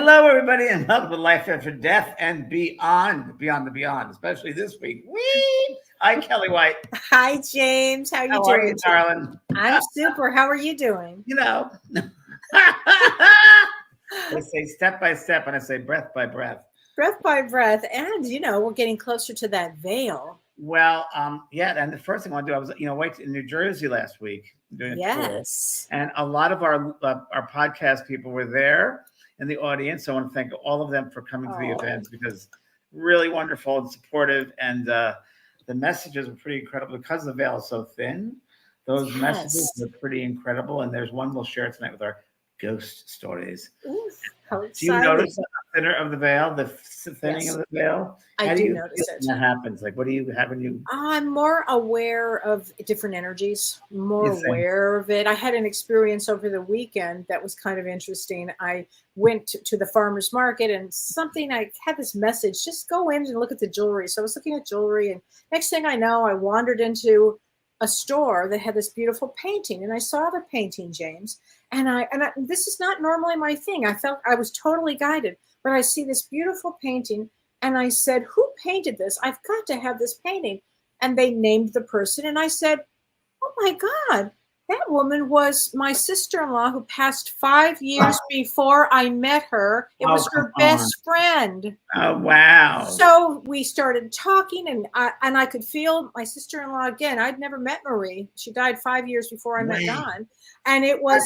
Hello, everybody, and welcome to Life After Death and Beyond, Beyond the Beyond, especially this week. Whee! Hi, Kellee White. Hi, James. How are you How doing? are you, darling? I'm super. How are you doing? You know, they say step by step, and I say breath by breath. Breath by breath. And, we're getting closer to that veil. Well, yeah, and the first thing I want to do, I was, away in New Jersey last week doing a tour, and a lot of our podcast people were there in the audience. So I want to thank all of them for coming to the event because really wonderful and supportive, and the messages were pretty incredible because the veil is so thin. Those messages were pretty incredible, and there's one we'll share tonight with our ghost stories. Ooh, how exciting. Do you notice the thinner of the veil, the thinning of the veil? I do notice it. That happens. Like, what do you have when you? I'm more aware of different energies, more aware of it. I had an experience over the weekend that was kind of interesting. I went to the farmer's market and I had this message, just go in and look at the jewelry. So I was looking at jewelry, and next thing I know, I wandered into a store that had this beautiful painting, and I saw the painting, James, and I this is not normally my thing. I felt I was totally guided, but I see this beautiful painting, and I said, who painted this? I've got to have this painting. And they named the person, and I said, oh my God, that woman was my sister-in-law who passed 5 years before I met her. It was her best friend. Oh, wow. So we started talking, and I could feel my sister-in-law again. I'd never met Marie. She died 5 years before I met Don. And it was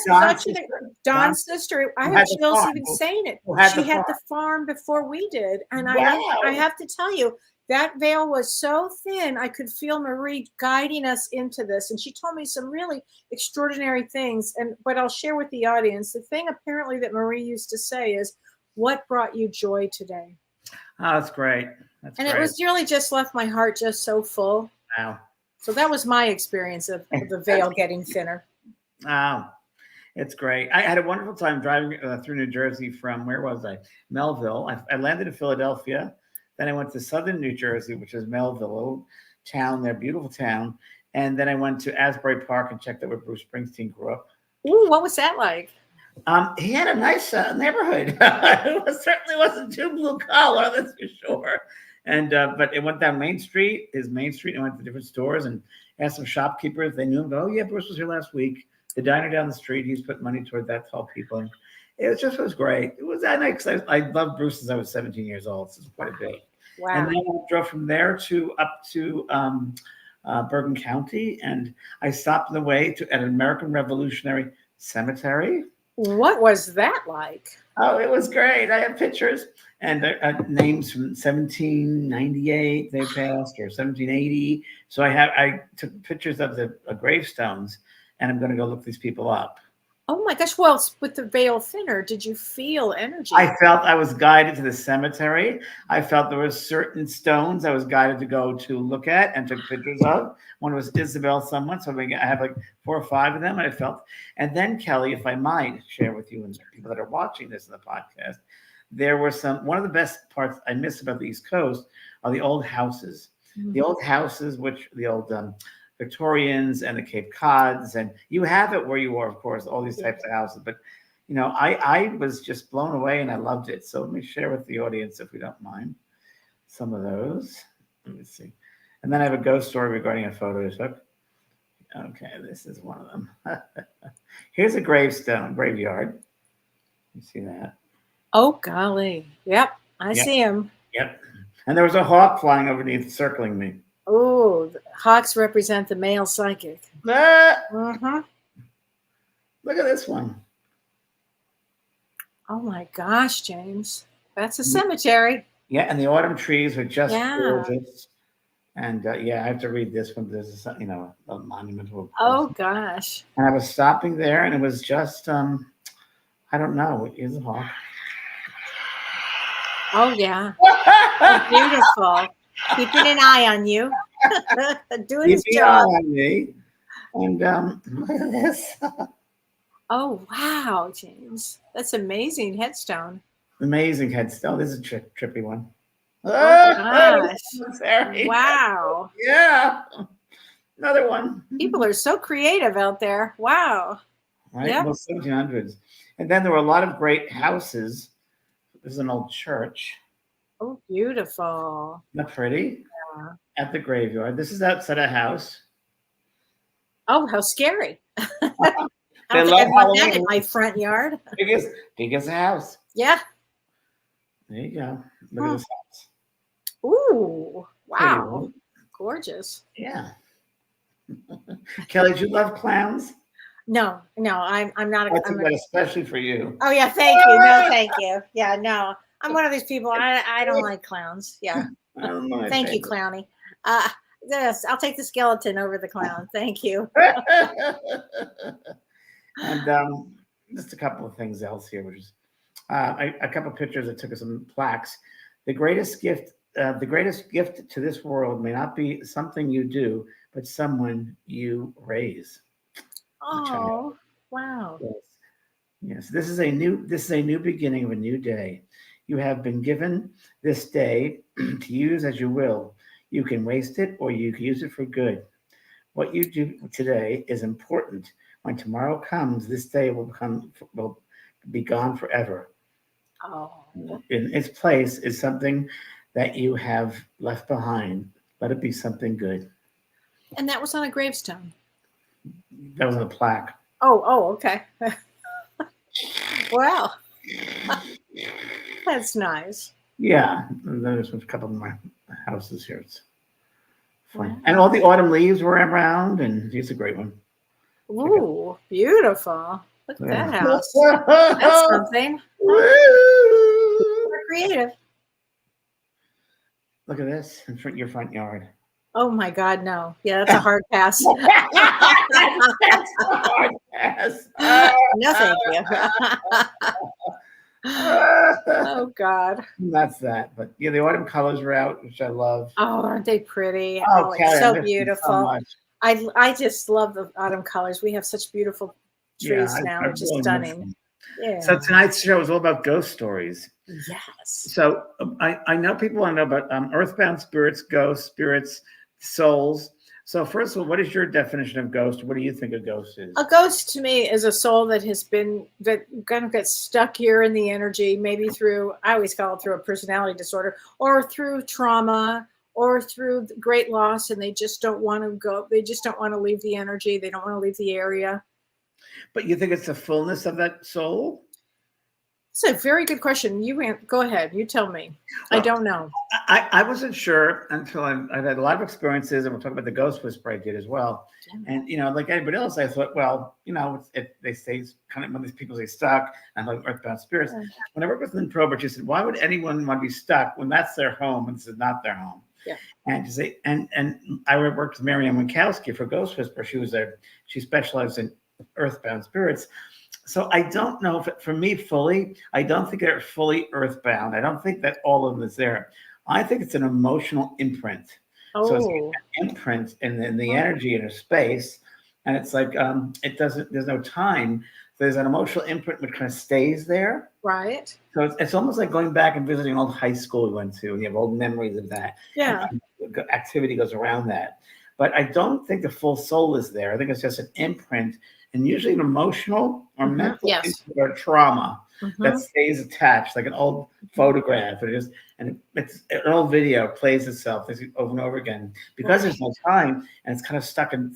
Don's sister. I have chills even saying it. She had the farm before we did. And I have to tell you, that veil was so thin, I could feel Marie guiding us into this. And she told me some really extraordinary things. But I'll share with the audience. The thing apparently that Marie used to say is, what brought you joy today? Oh, that's great. It was really just left my heart just so full. Wow. So that was my experience of the veil getting thinner. Oh, it's great. I had a wonderful time driving through New Jersey from, where was I? Melville. I landed in Philadelphia. Then I went to southern New Jersey, which is Melville, a little town there, beautiful town. And then I went to Asbury Park and checked out where Bruce Springsteen grew up. Ooh, what was that like? He had a nice neighborhood. It certainly wasn't too blue collar, that's for sure. And but it went down his main street, and went to different stores and asked some shopkeepers. They knew him. Oh yeah, Bruce was here last week. The diner down the street, he's put money toward that to help people. And it was great. It was that nice. I loved Bruce since I was 17 years old. So it's quite a bit. Wow. And then I drove from there up to Bergen County, and I stopped on the way at an American Revolutionary Cemetery. What was that like? Oh, it was great. I have pictures and names from 1798 they passed, or 1780. So I took pictures of the gravestones, and I'm going to go look these people up. Oh my gosh. Well, with the veil thinner, did you feel energy? I felt I was guided to the cemetery. I felt there were certain stones I was guided to go to look at and took pictures of. One was Isabel someone. So I have like 4 or 5 of them. I felt. And then, Kellee, if I might share with you and people that are watching this in the podcast, there were one of the best parts I miss about the East Coast are the old houses. Mm-hmm. The old houses, the old Victorians and the Cape Cods, and you have it where you are, of course, all these types of houses. But I was just blown away, and I loved it. So let me share with the audience, if we don't mind, some of those. Let me see. And then I have a ghost story regarding a photo I took. Okay, this is one of them. Here's a graveyard. You see that? Oh golly! Yep, I see him. Yep. And there was a hawk flying underneath, circling me. Oh, hawks represent the male psychic. Uh-huh. Look at this one. Oh my gosh, James. That's a cemetery. Yeah, and the autumn trees are just gorgeous. And I have to read this one. This is, a monumental. Oh gosh. And I was stopping there, and it was just, I don't know. It is a hawk. Oh yeah. Oh, beautiful. Keeping an eye on you. Doing his job. On me. And look at this. Oh, wow, James. That's amazing headstone. Amazing headstone. This is a trippy one. Oh, gosh. Sorry. Wow. Yeah. Another one. People are so creative out there. Wow. Right? Yep. Well, 1700s. And then there were a lot of great houses This is an old church. Oh, beautiful. Isn't that pretty? Yeah. At the graveyard. This is outside a house. Oh, how scary. I They don't think love I'd want that in Halloween. my front yard. Big as a house. Yeah. There you go. Look at this house. Ooh, Pretty, wow. right? Gorgeous. Yeah. Kellee, do you love clowns? No, I'm not. I think that especially for you. Oh yeah, thank you. No, thank you. Yeah, no, I'm one of these people. I don't like clowns. Yeah, I don't know. thank you, Clowny. Yes, I'll take the skeleton over the clown. Thank you. And just a couple of things else here, which is a couple of pictures that took us some plaques. The greatest gift to this world may not be something you do, but someone you raise. Oh, wow. Yes. This is a new beginning of a new day. You have been given this day to use as you will. You can waste it or you can use it for good. What you do today is important. When tomorrow comes, this day will be gone forever. Oh. In its place is something that you have left behind. Let it be something good. And that was on a gravestone. That was on a plaque. Oh, okay. Wow. That's nice. Yeah, and there's a couple of my houses here. It's fun. Wow. And all the autumn leaves were around, and it's a great one. Ooh, beautiful. Look at that house. That's That's something. We're creative. Look at this in your front yard. Oh my God, no. Yeah, that's a hard pass. That's a hard pass. No, thank you. Oh God. That's that. But yeah, the autumn colors are out, which I love. Oh, aren't they pretty? Oh, It's Kellee, I so miss them beautiful. so much. I just love the autumn colors. We have such beautiful trees now, I which is really miss stunning. them. Yeah. So tonight's show is all about ghost stories. Yes. So I know people want to know about earthbound spirits, ghosts, spirits, souls. So first of all, what is your definition of ghost? What do you think a ghost is? A ghost to me is a soul that kind of gets stuck here in the energy, maybe through, I always call it through a personality disorder, or through trauma, or through great loss, and they just don't want to go. They just don't want to leave the energy. They don't want to leave the area. But you think it's the fullness of that soul? It's a very good question. Go ahead. You tell me. Well, I don't know. I wasn't sure until I've had a lot of experiences, and we'll talk about the ghost whisper I did as well. And like anybody else, I thought, well, they say kind of when these people say stuck and like earthbound spirits. When I worked with Lynn Probert, she said, why would anyone want to be stuck when that's their home and this is not their home? Yeah. And she say, and I worked with Marianne Winkowski for Ghost Whisper. She specialized in earthbound spirits. So I don't know if for me fully, I don't think they're fully earthbound. I don't think that all of them is there. I think it's an emotional imprint. Oh. So it's an imprint in the energy in a space. And it's like, there's no time. There's an emotional imprint which kind of stays there. Right. So it's almost like going back and visiting an old high school we went to, and you have old memories of that. Yeah. And activity goes around that. But I don't think the full soul is there. I think it's just an imprint, and usually an emotional or mental imprint or trauma that stays attached, like an old photograph. It's an old video plays itself over and over again because there's no time, and it's kind of stuck in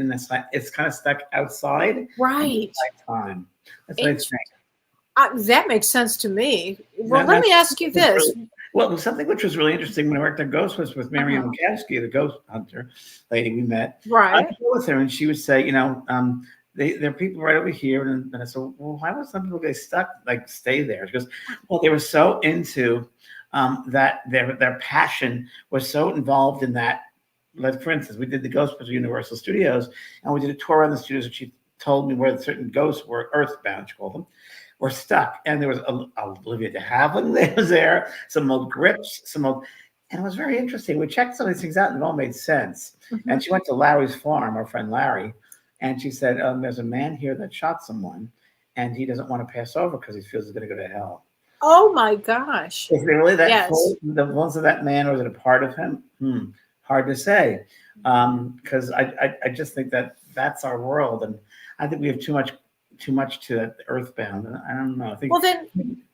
this. It's kind of stuck outside. Right. Time. That's what I think. That makes sense to me. Well, let me ask you this. Well, something which was really interesting when I worked at Ghost was with Marianne Winkowski, the ghost hunter lady we met. Right. I'd go with her, and she would say, there are people right over here. And I said, well, why would some people get stuck, like stay there? She goes, well, they were so into that their passion was so involved in that. Like, for instance, we did the Ghostbusters Universal Studios, and we did a tour around the studios, and she told me where certain ghosts were, earthbound, she called them, were stuck. And there was Olivia de Havilland was there, some old grips, and it was very interesting. We checked some of these things out, and it all made sense. And she went to Larry's farm, our friend Larry, and she said, there's a man here that shot someone, and he doesn't want to pass over because he feels he's going to go to hell. Oh my gosh! Is it really that full, the ones of that man, or is it a part of him? Hard to say, because I just think that's our world, and I think we have too much to that earthbound. And I don't know. I think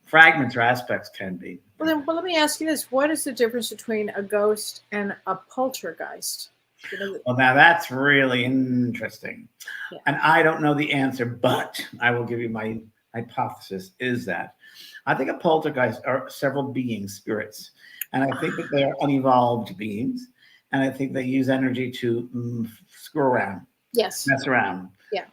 fragments or aspects can be. Well, let me ask you this: what is the difference between a ghost and a poltergeist? Well, now that's really interesting. Yeah. And I don't know the answer, but I will give you my hypothesis is that I think a poltergeist are several beings, spirits. And I think that they're unevolved beings. And I think they use energy to screw around, Yes. mess around. Yeah.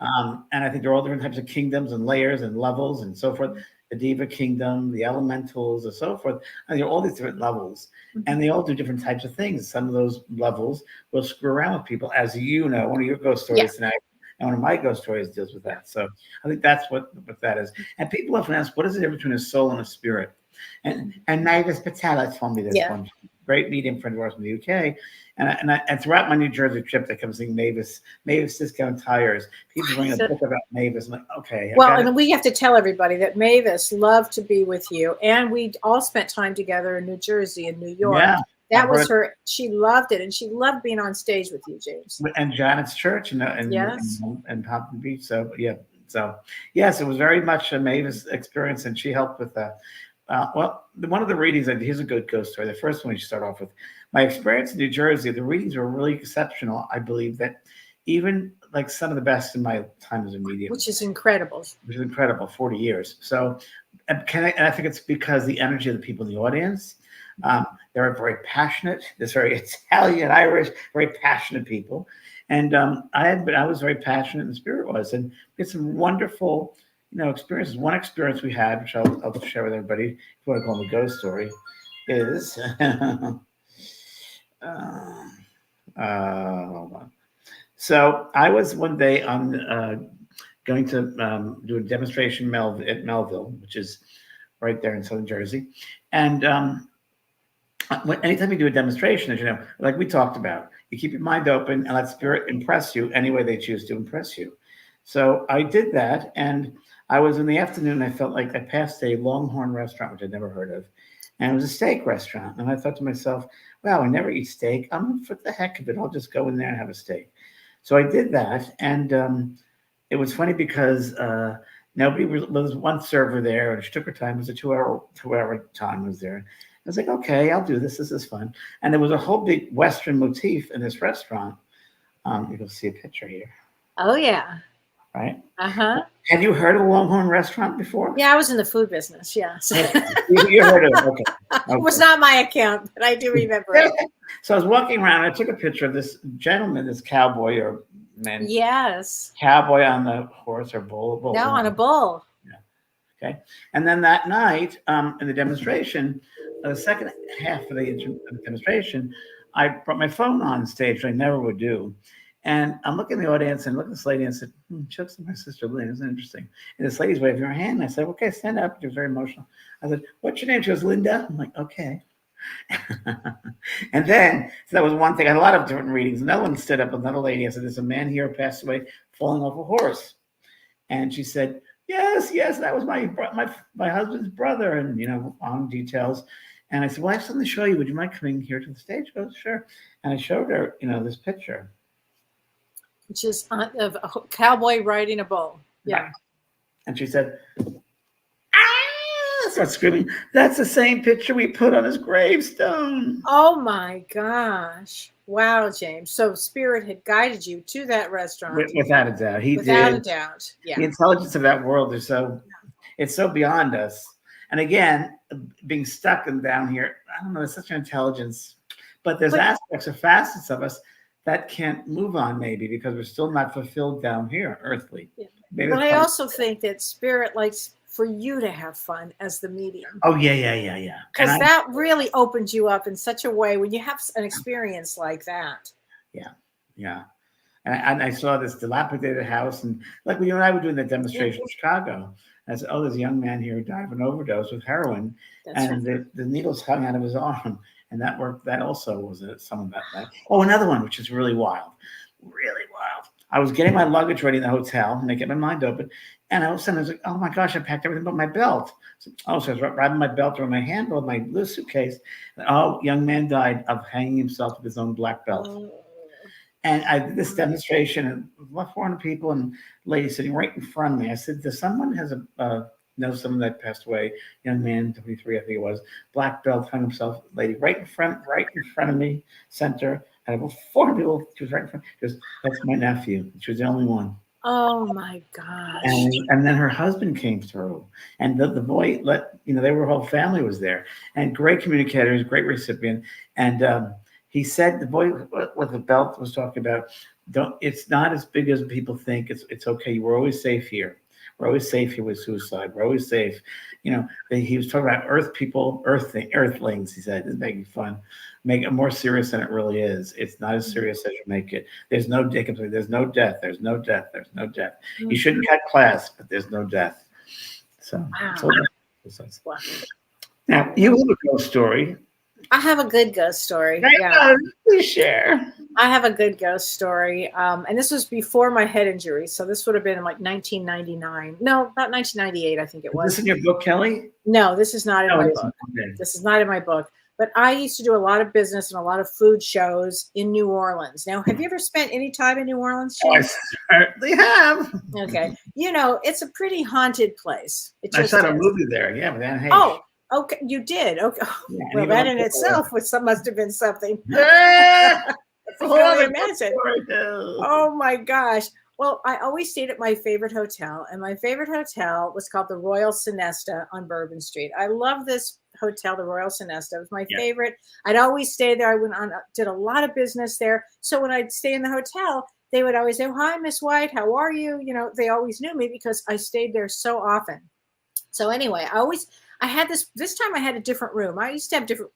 And I think there are all different types of kingdoms and layers and levels and so forth. The Diva Kingdom, the Elementals, and so forth. And there are all these different levels. And they all do different types of things. Some of those levels will screw around with people, as you know. One of your ghost stories tonight, and one of my ghost stories deals with that. So I think that's what that is. And people often ask, what is the difference between a soul and a spirit? And Mavis Patel told me this one great medium friend of ours from the UK. And throughout my New Jersey trip, they come seeing Mavis Discount Tires. People bring a book about Mavis. I'm like, okay. Well, and we have to tell everybody that Mavis loved to be with you. And we all spent time together in New Jersey and New York. Yeah. That was her. She loved it, and she loved being on stage with you, James. And Janet's church, and Pompton Beach. So yes, it was very much a Mavis experience, and she helped with that. Well, one of the readings, here's a good ghost story. The first one you start off with, my experience in New Jersey. The readings were really exceptional. I believe that even like some of the best in my time as a medium, which is incredible. 40 years. So, and I think it's because the energy of the people in the audience. They're very passionate. There's very Italian, Irish, very passionate people. And I was very passionate, and the spirit was. And we had some wonderful, experiences. One experience we had, which I'll share with everybody, if you want to call it a ghost story, is hold on. So I was one day on going to do a demonstration at Melville, which is right there in Southern Jersey. And anytime you do a demonstration, as you know, like we talked about, you keep your mind open and let spirit impress you any way they choose to impress you. So I did that, and I was in the afternoon. I felt like I passed a Longhorn restaurant, which I'd never heard of, and it was a steak restaurant. And I thought to myself, wow, I never eat steak. For the heck of it, I'll just go in there and have a steak. So I did that, and it was funny because nobody was one server there, and she took her time. It was a two-hour time was there. I was like, okay, I'll do this. This is fun. And there was a whole big Western motif in this restaurant. You'll see a picture here. Oh, yeah. Right? Uh-huh. Have you heard of a Longhorn restaurant before? Yeah, I was in the food business, yes. You heard of it, okay. It was not my account, but I do remember it. So I was walking around, and I took a picture of this gentleman, this cowboy or man. Yes. Cowboy on the horse or bull. No, on a bull. Yeah. Okay. And then that night, in the demonstration, the second half of the demonstration, I brought my phone on stage, which I never would do. And I'm looking at the audience and look at this lady and said, she looks like my sister Lynn. Isn't it interesting? And this lady's waving her hand. And I said, okay, stand up. She was very emotional. I said, what's your name? She goes, Linda. I'm like, okay. And then, so that was one thing. I had a lot of different readings. Another one stood up, another lady. I said, there's a man here who passed away falling off a horse. And she said, yes, that was my husband's brother. And, on details. And I said, well, I have something to show you. Would you mind coming here to the stage? She goes, sure. And I showed her, this picture. Which is of a cowboy riding a bull. Yeah. Right. And she said, starts screaming, that's the same picture we put on his gravestone. Oh my gosh. Wow, James. So spirit had guided you to that restaurant. Without a doubt. Without a doubt. Yeah. The intelligence of that world is it's so beyond us. And again, being stuck and down here, I don't know, it's such an intelligence. But there's aspects or facets of us that can't move on, maybe, because we're still not fulfilled down here, earthly. Yeah. But I also think that spirit likes for you to have fun as the medium. Oh, yeah. Because that really opens you up in such a way when you have an experience like that. Yeah. And I saw this dilapidated house, and like when you and I were doing that demonstration in Chicago, I said, there's a young man here who died of an overdose with heroin, and the needles hung out of his arm. And that worked. That also was some of that. Oh, another one, which is really wild. I was getting my luggage ready in the hotel, and I get my mind open. And all of a sudden, I was like, oh my gosh, I packed everything but my belt. So I was grabbing my belt around my handle of my little suitcase. And, young man died of hanging himself with his own black belt. Oh. And I did this demonstration, and about 400 people, and a lady sitting right in front of me. I said, does someone has a know someone that passed away, young man, 23, I think it was, black belt, hung himself, lady, right in front of me, center. Out of 4 people, she was right in front. She goes, that's my nephew. She was the only one. Oh my gosh. And then her husband came through, and the boy they were whole family was there, and great communicators, great recipient. And he said the boy with the belt was talking about, it's not as big as people think. It's okay. We're always safe here. We're always safe here with suicide. We're always safe. He was talking about earth people, earthlings. He said, it's making fun, make it more serious than it really is. It's not as serious as you make it. There's no there's no death. There's no death. There's no death. Mm-hmm. You shouldn't cut class, but there's no death. So, Wow. Now you have a ghost story. I have a good ghost story. Please share. I have a good ghost story. And this was before my head injury. So this would have been in like 1999. No, about 1998, I think it was. Is this in your book, Kellee? No, this is not in my book. Okay. This is not in my book. But I used to do a lot of business and a lot of food shows in New Orleans. Now, have you ever spent any time in New Orleans, James? I certainly have. Okay. It's a pretty haunted place. I saw a movie there. Yeah, with Anne Hayes. Oh, okay. You did. Okay. Yeah, well, that in itself must have been something. Yeah. I can only imagine. Oh my gosh. Well, I always stayed at my favorite hotel, and my favorite hotel was called the Royal Sonesta on Bourbon Street. I love this hotel, the Royal Sonesta. It was my favorite. I'd always stay there. I went on, did a lot of business there. So when I'd stay in the hotel, they would always say, "Hi, Miss White, how are you?" They always knew me because I stayed there so often. So anyway, I had this time I had a different room. I used to have different,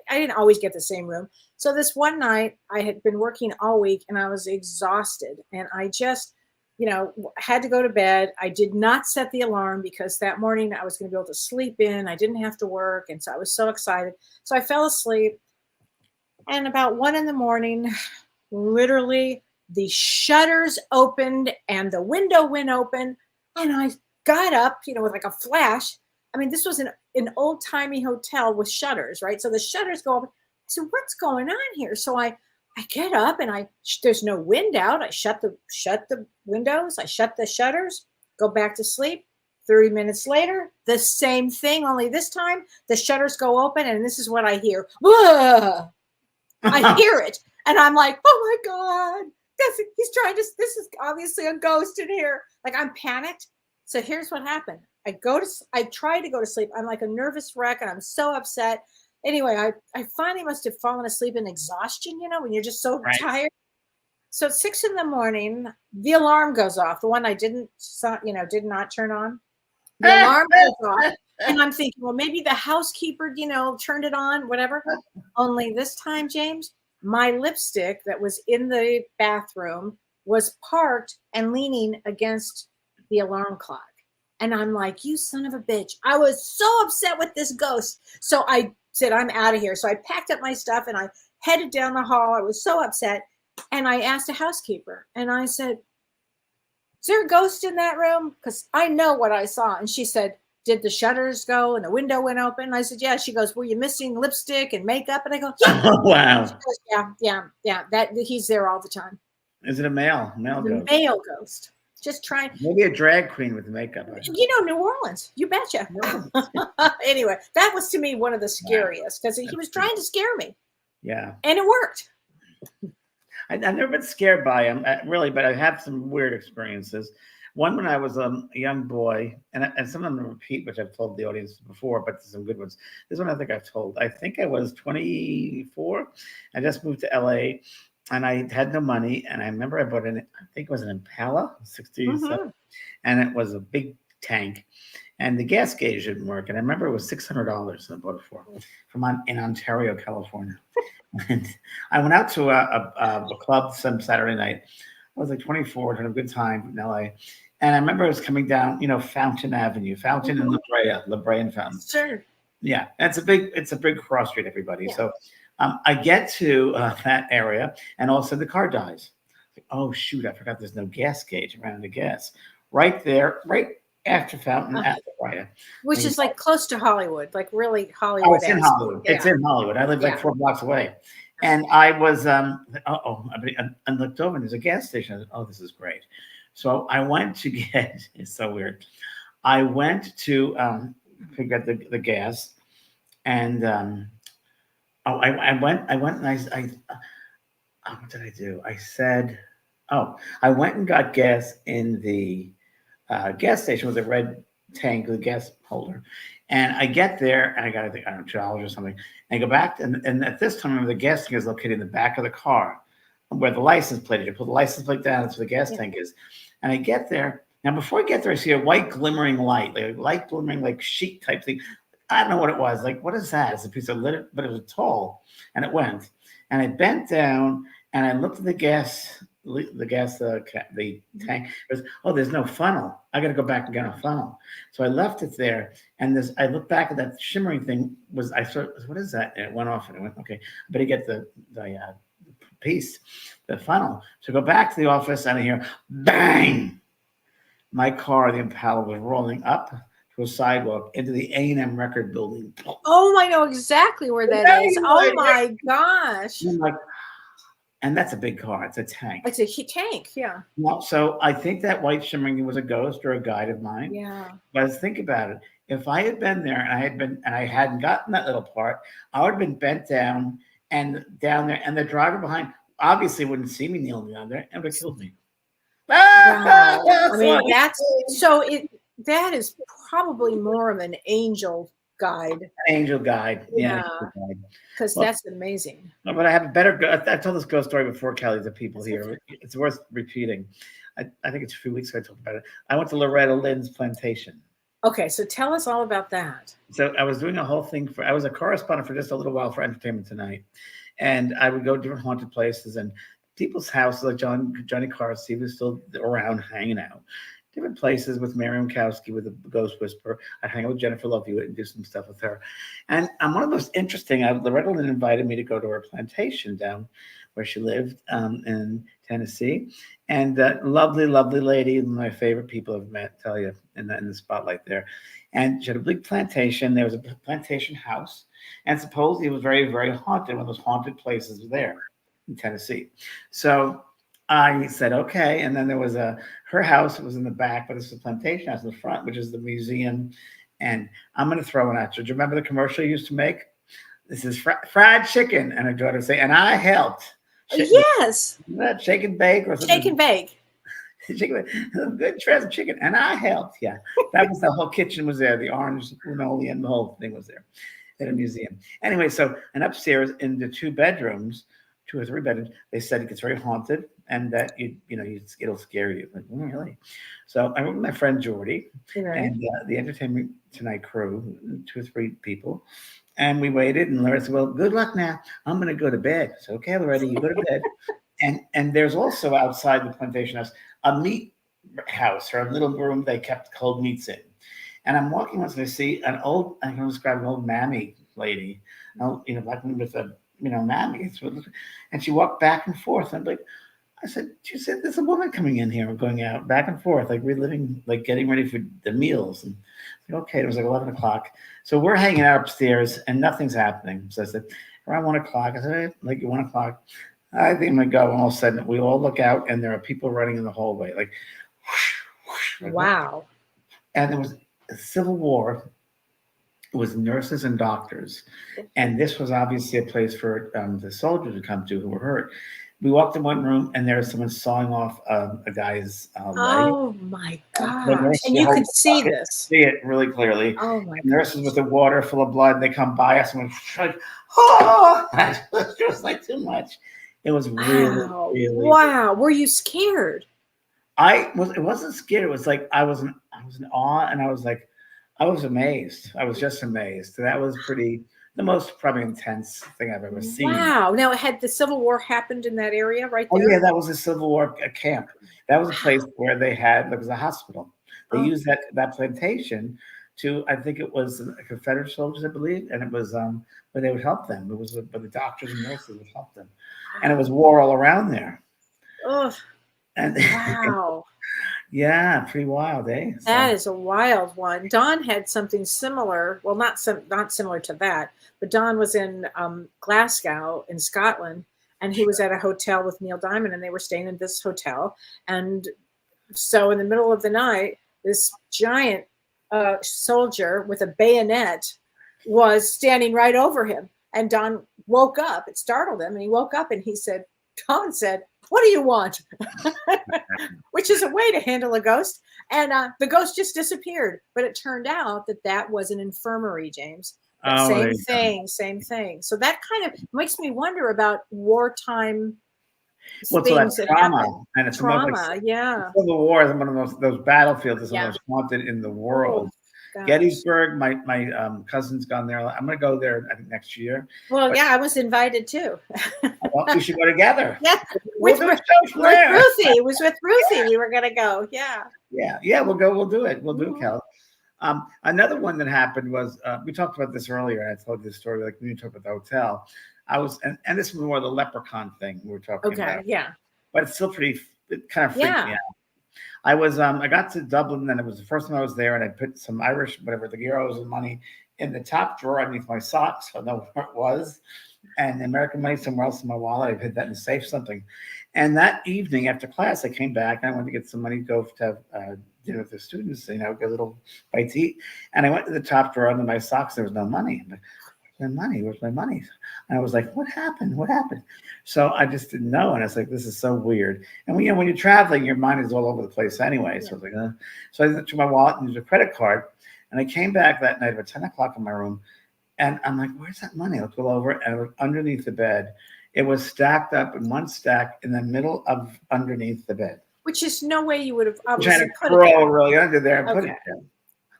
I didn't always get the same room. So this one night I had been working all week and I was exhausted and I just, had to go to bed. I did not set the alarm because that morning I was going to be able to sleep in. I didn't have to work. And so I was so excited. So I fell asleep, and about 1 a.m, literally the shutters opened and the window went open and I got up, with like a flash. I mean, this was an old-timey hotel with shutters, right? So the shutters go up. So what's going on here? So I get up and there's no wind out. I shut the windows. I shut the shutters, go back to sleep. 30 minutes later, the same thing, only this time the shutters go open and this is what I hear. Whoa! I hear it. And I'm like, oh my God, this is obviously a ghost in here. Like I'm panicked. So here's what happened. I try to go to sleep. I'm like a nervous wreck and I'm so upset. Anyway, I finally must have fallen asleep in exhaustion, when you're just so tired. So at 6 a.m, the alarm goes off. The one I did not turn on. The alarm goes off. And I'm thinking, well, maybe the housekeeper, turned it on, whatever. Only this time, James, my lipstick that was in the bathroom was parked and leaning against the alarm clock. And I'm like, you son of a bitch. I was so upset with this ghost. So I said, I'm out of here. So I packed up my stuff and I headed down the hall. I was so upset. And I asked a housekeeper and I said, is there a ghost in that room? Because I know what I saw. And she said, did the shutters go and the window went open? And I said, yeah. She goes, were you missing lipstick and makeup? And I go, yeah. Oh, wow. She goes, yeah. He's there all the time. Is it a male ghost? Male ghost. Just trying. Maybe a drag queen with makeup. New Orleans. You betcha. Anyway, that was to me one of the scariest because he was trying to scare me. Yeah. And it worked. I've never been scared by him, really, but I've had some weird experiences. One when I was a young boy, and some of them repeat, which I've told the audience before, but there's some good ones. This one I think I've told. I think I was 24. I just moved to LA. And I had no money, and I remember I bought I think it was an Impala, 67, and it was a big tank, and the gas gauge didn't work. And I remember it was $600 I bought it for, in Ontario, California. And I went out to a club some Saturday night. I was like 24, had a good time in LA. And I remember I was coming down, Fountain Avenue, Fountain and La Brea and Fountain. Sure. Yeah, it's a big cross street, everybody. Yeah. So I get to that area, and all of a sudden the car dies. Like, oh shoot! I forgot there's no gas gauge. I ran out of gas. Right there, right after Fountain, at the right. Which is like close to Hollywood, like really Hollywood. Oh, it's in Hollywood. Yeah. It's in Hollywood. I live like 4 blocks away, and I was I looked over and there's a gas station. I said, oh, this is great. So I went to get. It's so weird. I went to pick up the gas, and I went and what did I do? I said, oh, I went and got gas in the gas station with a red tank, the gas holder. And I get there and I got, I think, I don't know, $2 or something. And I go back, and at this time, the gas tank is located in the back of the car where the license plate is. You put the license plate down, that's where the gas tank is. And I get there. Now, before I get there, I see a white glimmering light, like a light glimmering, like sheet type thing. I don't know what it was. Like, what is that? It's a piece of lit, but it was tall, and it went. And I bent down and I looked at the tank. It was, oh, there's no funnel. I got to go back and get a funnel. So I left it there, and I looked back at that shimmering thing. I thought, what is that? And it went off, and I went, okay, I better get the piece, the funnel. So I go back to the office, and I hear bang. My car, the Impala, was rolling up to a sidewalk into the A&M record building. Oh, I know exactly where that is. Oh my gosh. And that's a big car. It's a tank. It's a tank, yeah. Well, so I think that white shimmering was a ghost or a guide of mine. Yeah. But think about it. If I had been there and I hadn't gotten that little part, I would have been bent down there, and the driver behind obviously wouldn't see me kneeling down there and would have killed me. Wow. I mean, that is probably more of an angel guide. Angel guide. Yeah. Because that's amazing. But I have a better. I've told this ghost story before, Kelly, to people here. It's worth repeating. I think it's a few weeks ago I talked about it. I went to Loretta Lynn's plantation. Okay, so tell us all about that. So I was doing a whole thing I was a correspondent for just a little while for Entertainment Tonight. And I would go to different haunted places and people's houses, like Johnny Carsey was still around hanging out. Different places with Miriam Kowski, with the Ghost Whisperer. I'd hang out with Jennifer Love Hewitt and do some stuff with her. And one of the most interesting, Loretta Lynn invited me to go to her plantation down where she lived in Tennessee. And lovely, lovely lady, my favorite people I've met, tell you, in the spotlight there. And she had a big plantation. There was a plantation house. And supposedly it was very, very haunted. One of those haunted places was there in Tennessee. So I said, okay. And then there was her house was in the back, but it's the plantation house in the front, which is the museum. And I'm going to throw it at you. Do you remember the commercial you used to make? This is fried chicken. And her daughter would say, and I helped. Yes. Shake and bake or something. Shake and bake. Good treasure chicken. And I helped. Yeah. That was the whole kitchen was there. The orange linoleum, the whole thing was there at a museum. Anyway, and upstairs in the 2 bedrooms, 2 or 3 bedrooms, they said it gets very haunted and that it'll scare you. Like, oh, really? So I went with my friend Jordy and the Entertainment Tonight crew, 2 or 3 people. And we waited, and Loretta said, well, good luck now. I'm going to go to bed. So, okay, Loretta, you go to bed. And there's also outside the plantation house a meat house or a little room they kept cold meats in. And I'm walking once and I see I'm going to describe an old mammy lady, like with a, mammy. And she walked back and forth. And I said, there's a woman coming in here. We're going out back and forth, like reliving, like getting ready for the meals. And okay, it was like 11 o'clock. So we're hanging out upstairs and nothing's happening. So I said, around 1 o'clock, I said, hey, like 1 o'clock, I think I'm going to go. And all of a sudden we all look out and there are people running in the hallway, like, whoosh, whoosh, wow. And there was a Civil War. It was nurses and doctors. And this was obviously a place for the soldiers to come to who were hurt. We walked in one room and there was someone sawing off a guy's leg. Oh my gosh. And you could see this. See it really clearly. Oh my gosh. Nurses with the water full of blood, they come by us and we're like, oh, it was just like too much. It was really. Wow. Were you scared? It wasn't scared. It was like I was in awe and I was amazed. I was just amazed. That was the most probably intense thing I've ever seen. Wow. Now, had the Civil War happened in that area right there? Oh, yeah, that was a Civil War camp. That was a place where there was a hospital. They used that plantation to, I think it was Confederate soldiers, I believe, and it was where they would help them. It was where the doctors and nurses would help them. And it was war all around there. Oh, wow. Yeah, pretty wild, eh? That is a wild one. Don had something similar. Well, not similar to that, but Don was in Glasgow in Scotland, and he was at a hotel with Neil Diamond, and they were staying in this hotel. And so in the middle of the night, this giant soldier with a bayonet was standing right over him. And Don woke up. It startled him, and he woke up and Don said, "What do you want?" Which is a way to handle a ghost. And the ghost just disappeared. But it turned out that was an infirmary, James. But same thing. So that kind of makes me wonder about wartime things that trauma. happen. And it's trauma, yeah. Civil War is one of those battlefields that's the most haunted in the world. Gettysburg, my cousin's gone there. I'm going to go there, I think, next year. Well, I was invited too. Well, we should go together. Yeah, with Ruthie. It was with Ruthie. We were going to go. Yeah. Yeah. We'll go. We'll do it. We'll do it, Kellee. Another one that happened was we talked about this earlier. I told you this story, like when you talked about the hotel. I was, and this was more the leprechaun thing we were talking about. Okay, yeah. But it's still it kind of freaked me out. I was, I got to Dublin, and it was the first time I was there, and I put some Irish, whatever, the euros and money in the top drawer underneath my socks. So I know where it was. And the American money somewhere else in my wallet. I hid that in a safe, something. And that evening after class, I came back and I wanted to get some money to go to have dinner with the students, get a little bite to eat. And I went to the top drawer under my socks. There was no money. I'm like, where's my money? Where's my money? And I was like, what happened? What happened? So I just didn't know. And I was like, this is so weird. And when you're traveling, your mind is all over the place anyway. So I was like, So I went to my wallet and used a credit card. And I came back that night about 10 o'clock in my room. And I'm like, where's that money? I'll go over, and it was underneath the bed. It was stacked up in one stack in the middle of underneath the bed. Which is no way you would have obviously put it there. Really under there and put it there.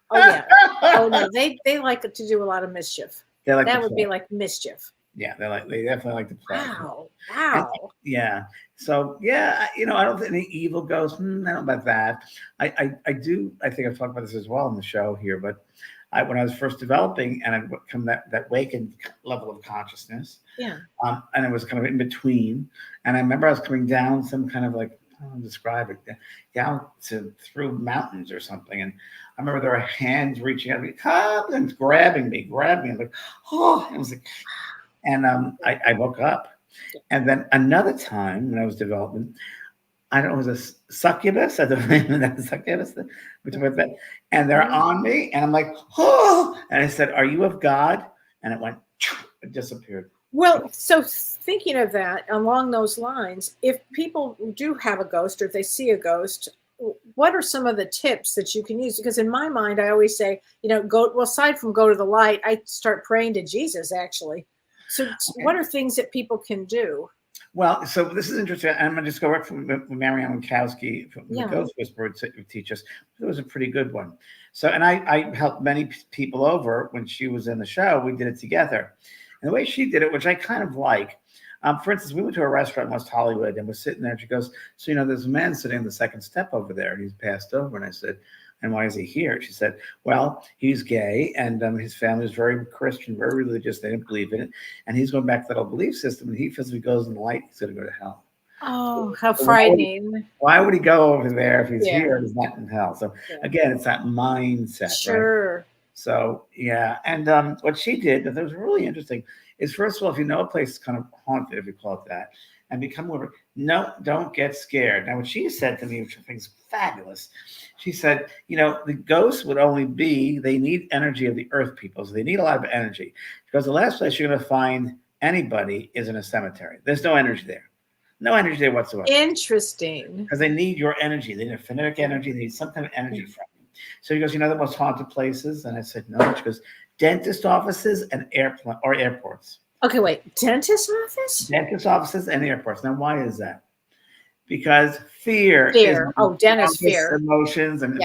Oh, yeah. Oh, no. They like to do a lot of mischief. That would be like mischief. Yeah, they definitely like to play. Wow. And, So I don't think any evil ghosts. I don't know about that. I think I've talked about this as well in the show here, but when I was first developing, and I'd come that wakened level of consciousness. Yeah. And it was kind of in between. And I remember I was coming down some kind of like, I don't know how to describe it, down through mountains or something. And I remember there were hands reaching out to me, and grabbing me. I'm like, oh, it was like, and I woke up. And then another time when I was developing, I don't know, it was a succubus. I don't know that succubus. And they're on me, and I'm like, oh, and I said, are you of God? And it disappeared. Well, so thinking of that along those lines, if people do have a ghost or if they see a ghost, what are some of the tips that you can use? Because in my mind, I always say, aside from go to the light, I start praying to Jesus, actually. So what are things that people can do? Well, so this is interesting. I'm going to just go work from Marianne Winkowski from the Ghost Whisperer to teach us. It was a pretty good one. So, and I helped many people over when she was in the show. We did it together. And the way she did it, which I kind of like, for instance, we went to a restaurant in West Hollywood and we're sitting there. And she goes, so, there's a man sitting on the second step over there, and he's passed over. And I said, and why is he here? She said, well, he's gay, and his family is very Christian, very religious. They didn't believe in it. And he's going back to that old belief system. And he feels if he goes in the light, he's going to go to hell. Oh, how frightening. Why would he go over there if he's here and he's not in hell? So, again, it's that mindset. Sure. Right? So, and what she did that was really interesting is, first of all, if you know a place is kind of haunted, if you call it that, and become over, no, don't get scared. Now, what she said to me, which I think is fabulous, she said, the ghosts would only they need energy of the earth people, so they need a lot of energy. Because the last place you're going to find anybody is in a cemetery. There's no energy there. No energy there whatsoever. Interesting. Because they need your energy. They need phonetic energy. They need some kind of energy from you. So he goes, the most haunted places? And I said, no. She goes, dentist offices and airports. Okay, wait. Dentist office? Dentist offices and airports. Now, why is that? Because fear. Dentist fear. Emotions and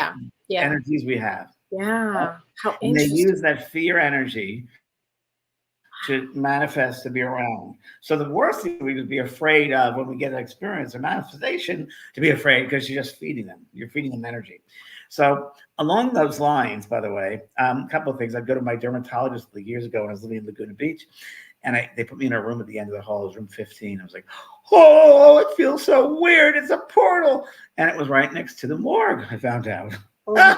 energies we have. Yeah. How and they use that fear energy to manifest, to be around. So the worst thing we would be afraid of when we get an experience or manifestation, to be afraid, because you're just feeding them. You're feeding them energy. So along those lines, by the way, a couple of things. I'd go to my dermatologist years ago when I was living in Laguna Beach, and they put me in a room at the end of the hall. It was room 15. I was like, oh, it feels so weird. It's a portal. And it was right next to the morgue, I found out. Right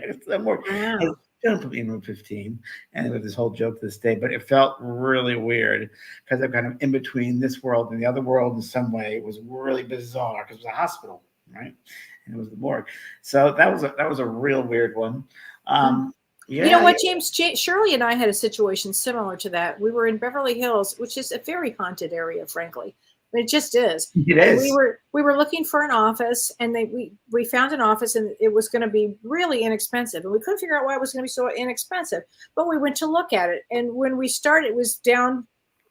next to the morgue. Wow. They don't put me in room 15. And it was this whole joke to this day, but it felt really weird because I'm kind of in between this world and the other world in some way. It was really bizarre because it was a hospital. right? And it was the morgue. So that was a real weird one. You know what, James? Shirley and I had a situation similar to that. We were in Beverly Hills, which is a very haunted area, frankly. It just is. It and is. We were looking for an office, and we found an office, and it was going to be really inexpensive, and we couldn't figure out why it was going to be so inexpensive. But we went to look at it, and when we started, it was down.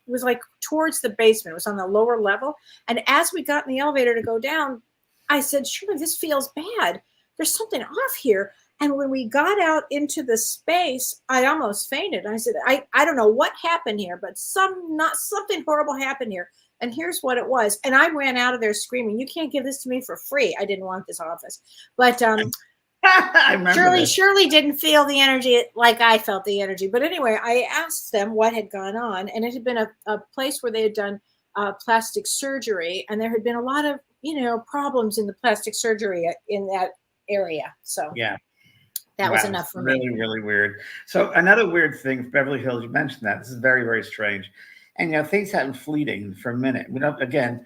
It was like towards the basement. It was on the lower level, and as we got in the elevator to go down, I said, "Shirley, this feels bad. There's something off here." And when we got out into the space, I almost fainted. I said, I don't know what happened here, but something horrible happened here. And here's what it was. And I ran out of there screaming, "You can't give this to me for free." I didn't want this office. But Shirley didn't feel the energy like I felt the energy. But anyway, I asked them what had gone on. And it had been a place where they had done plastic surgery. And there had been a lot of, problems in the plastic surgery in that area. So yeah. That was enough for me. Really, really weird. So another weird thing, Beverly Hills, you mentioned that. This is very, very strange. And, things happen fleeting for a minute. We don't, again,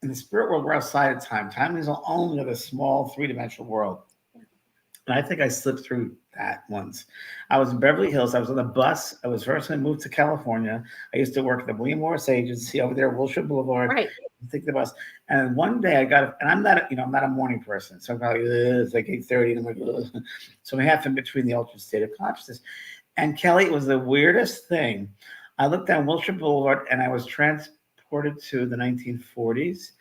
in the spirit world, we're outside of time. Time is only of a small three-dimensional world. And I think I slipped through that once. I was in Beverly Hills. I was on a bus. I was first when I moved to California. I used to work at the William Morris Agency over there, Wilshire Boulevard. Right. Take the bus. And one day I got, and I'm not a morning person. So I'm probably, it's like 8:30. And I'm like, ugh. So I'm half in between the altered state of consciousness. And Kellee, it was the weirdest thing. I looked down Wilshire Boulevard and I was transported to the 1940s.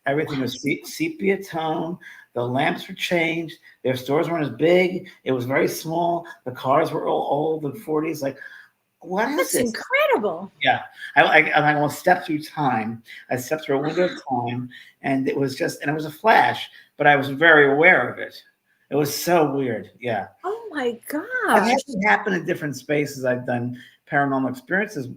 Everything was sepia tone. The lamps were changed. Their stores weren't as big. It was very small. The cars were all old, the 40s. Like, what is this? That's incredible. Yeah. I almost stepped through time. I stepped through a window of time, and it was a flash, but I was very aware of it. It was so weird. Yeah. Oh my gosh. It actually happened in different spaces. I've done paranormal experiences,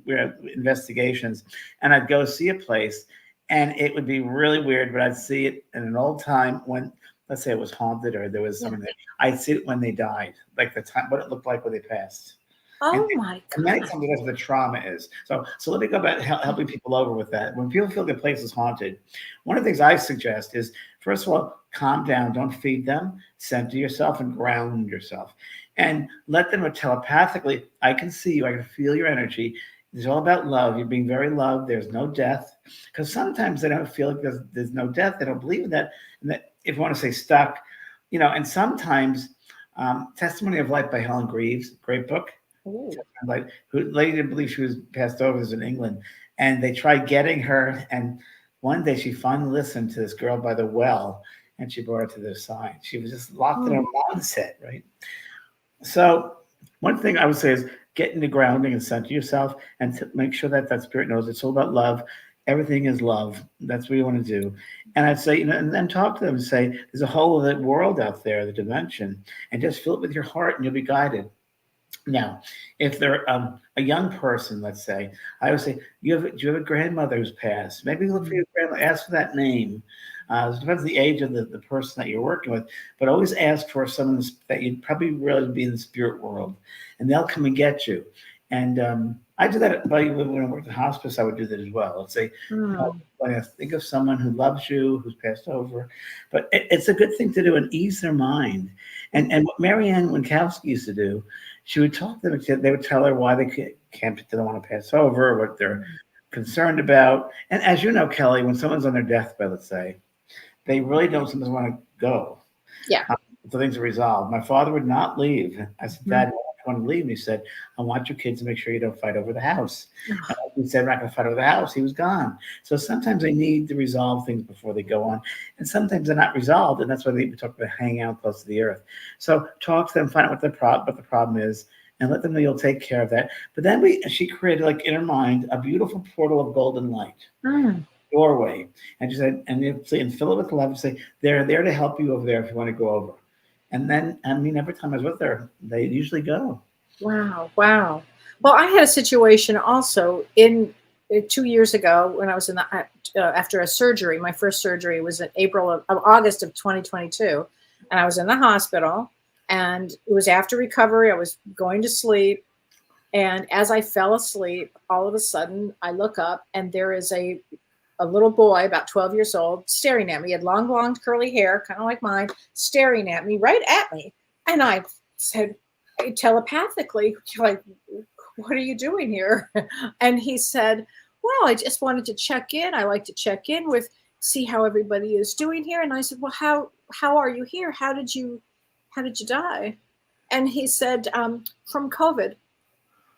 investigations, and I'd go see a place, and it would be really weird, but I'd see it in an old time when, let's say it was haunted or there was something. I'd see it when they died, like the time, what it looked like when they passed. Oh my God. Many times that's what the trauma is. So let me go about helping people over with that. When people feel their place is haunted, one of the things I suggest is, first of all, calm down. Don't feed them. Center yourself and ground yourself. And let them know telepathically, I can see you. I can feel your energy. It's all about love. You're being very loved. There's no death. Because sometimes they don't feel like there's no death. They don't believe in that. And that, if you want to say stuck, and sometimes Testimony of Life by Helen Greaves, great book. Like, who lady didn't believe she was passed over, was in England, and they tried getting her, and one day she finally listened to this girl by the well, and she brought her to their side. She was just locked in her mindset, right? So one thing I would say is get into grounding and center yourself, and to make sure that spirit knows it's all about love. Everything is love. That's what you want to do. And I'd say, and then talk to them and say, there's a whole other world out there, the dimension, and just fill it with your heart, and you'll be guided. Now, if they're a young person, let's say, I would say, do you have a grandmother who's passed? Maybe look for your grandmother, ask for that name. It depends on the age of the person that you're working with, but always ask for someone that you'd probably really be in the spirit world, and they'll come and get you. And I do that when I worked in hospice. I would do that as well. Let's say, think of someone who loves you, who's passed over. But it's a good thing to do and ease their mind. And what Marianne Winkowski used to do, she would talk to them. They would tell her why they don't want to pass over, what they're concerned about. And as you know, Kellee, when someone's on their deathbed, let's say, they really don't sometimes want to go. Yeah. So things are resolved. My father would not leave. I said, Dad, I want to leave. And he said, I want your kids to make sure you don't fight over the house. He said, we're not going to fight over the house. He was gone. So sometimes they need to resolve things before they go on. And sometimes they're not resolved. And that's why we talk about hanging out close to the earth. So talk to them, find out what the problem is, and let them know you'll take care of that. But then she created, like, in her mind, a beautiful portal of golden light. Doorway. And she said, and fill it with love and say, they're there to help you over there if you want to go over. And then, every time I was with her, they usually go. Wow. Well, I had a situation also in 2 years ago when I was after a surgery. My first surgery was in August of 2022. And I was in the hospital, and it was after recovery. I was going to sleep. And as I fell asleep, all of a sudden I look up, and there is a a little boy about 12 years old staring at me. He had long, blonde, curly hair, kind of like mine, staring at me, right at me. And I said telepathically, like, what are you doing here? And he said, well, I just wanted to check in. I like to check in with, see how everybody is doing here. And I said, well, how are you here? How did you die? And he said, from COVID.